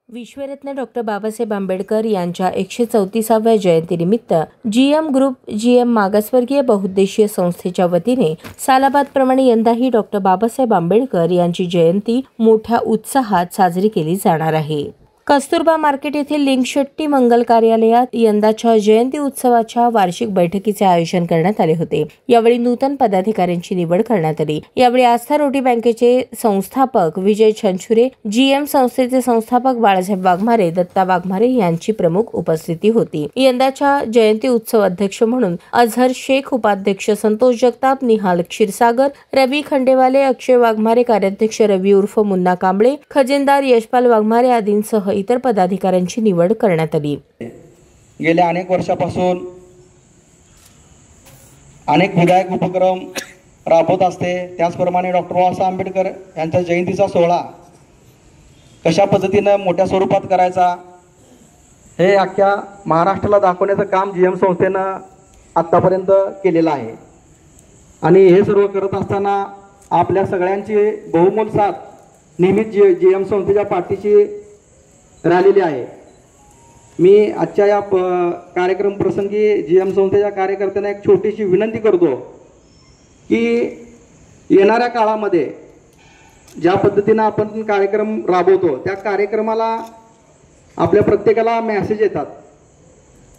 विश्वरत्न doctor Babasaheb Ambedkar यांच्या 134व्या जयंतीनिमित्त GM group GM मागासवर्गीय बहुउद्देशीय संस्थेच्या वतीने सालाबादप्रमाणे यंदाही डॉक्टर बाबासाहेब आंबेडकर यांची जयंती मोठ्या उत्साहात साजरी केली जाणार आहे। कस्तुरबा मार्केट येथील लिंगशेट्टी मंगल कार्यालयात यंदाच्या जयंती उत्सवाच्या वार्षिक बैठकीचे आयोजन करण्यात आले होते। यावेळी नूतन पदाधिकाऱ्यांची निवड करण्यात आली। यावेळी आस्था रोटी बँकेचे संस्थापक विजय छंछुरे, जीएम संस्थेचे संस्थापक बाळासाहेब वाघमारे, दत्ता वाघमारे यांची प्रमुख उपस्थिती होती। यंदाच्या जयंती उत्सव अध्यक्ष म्हणून अझहर शेख, उपाध्यक्ष संतोष जगताप, निहाल क्षीरसागर, रवी खंडेवाले, अक्षय वाघमारे, कार्याध्यक्ष रवी उर्फ मुन्ना कांबळे, खजिनदार यशपाल वाघमारे आदींसह इतर पदाधिकाऱ्यांची निवड करण्यात आली। गेल्या अनेक वर्षापासून अनेक विधायक उपक्रम राबवत असते। त्याचप्रमाणे डॉक्टर बाबासाहेब आंबेडकर यांच्या जयंतीचा सोहळा कशा पद्धतीने मोठ्या स्वरूपात करायचा हे अख्ख्या महाराष्ट्राला दाखवण्याचं काम जीएम संस्थेनं आतापर्यंत केलेलं आहे। आणि हे सर्व करत असताना आपल्या सगळ्यांची बहुमोल साथ नेहमीच जीएम संस्थेच्या पाठीशी राहिलेली आहे। मी आजच्या या कार्यक्रम प्रसंगी जीएम संस्थेच्या कार्यकर्त्यांना एक छोटीशी विनंती करतो की येणाऱ्या काळामध्ये ज्या पद्धतीने आपण कार्यक्रम राबवतो त्या कार्यक्रमाला आपल्या प्रत्येकाला मेसेज येतात,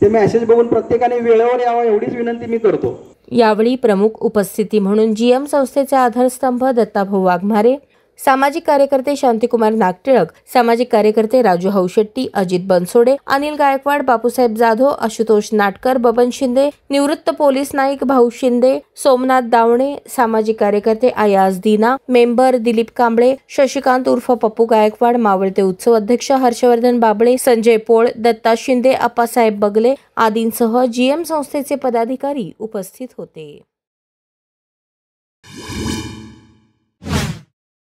ते मेसेज बघून प्रत्येकाने वेळेवर यावं एवढीच विनंती मी करतो। यावेळी प्रमुख उपस्थिती म्हणून जीएम संस्थेचे आधारस्तंभ दत्ताभाऊ वाघमारे, सामाजिक कार्यकर्ते शांतिकुमार नागटिळक, सामाजिक कार्यकर्ते राजू हौशेट्टी, अजित बनसोडे, अनिल गायकवाड, बापूसाहेब जाधव, आशुतोष नाटकर, बबन शिंदे, निवृत्त पोलीस नाईक भाऊ शिंदे, सोमनाथ दावणे, सामाजिक कार्यकर्ते अयाज दीना, मेंबर दिलीप कांबळे, शशिकांत उर्फ पप्पू गायकवाड, मावळते उत्सव अध्यक्ष हर्षवर्धन बाबळे, संजय पोळ, दत्ता शिंदे, अप्पासाहेब बगले आदींसह जीएम संस्थेचे पदाधिकारी उपस्थित होते।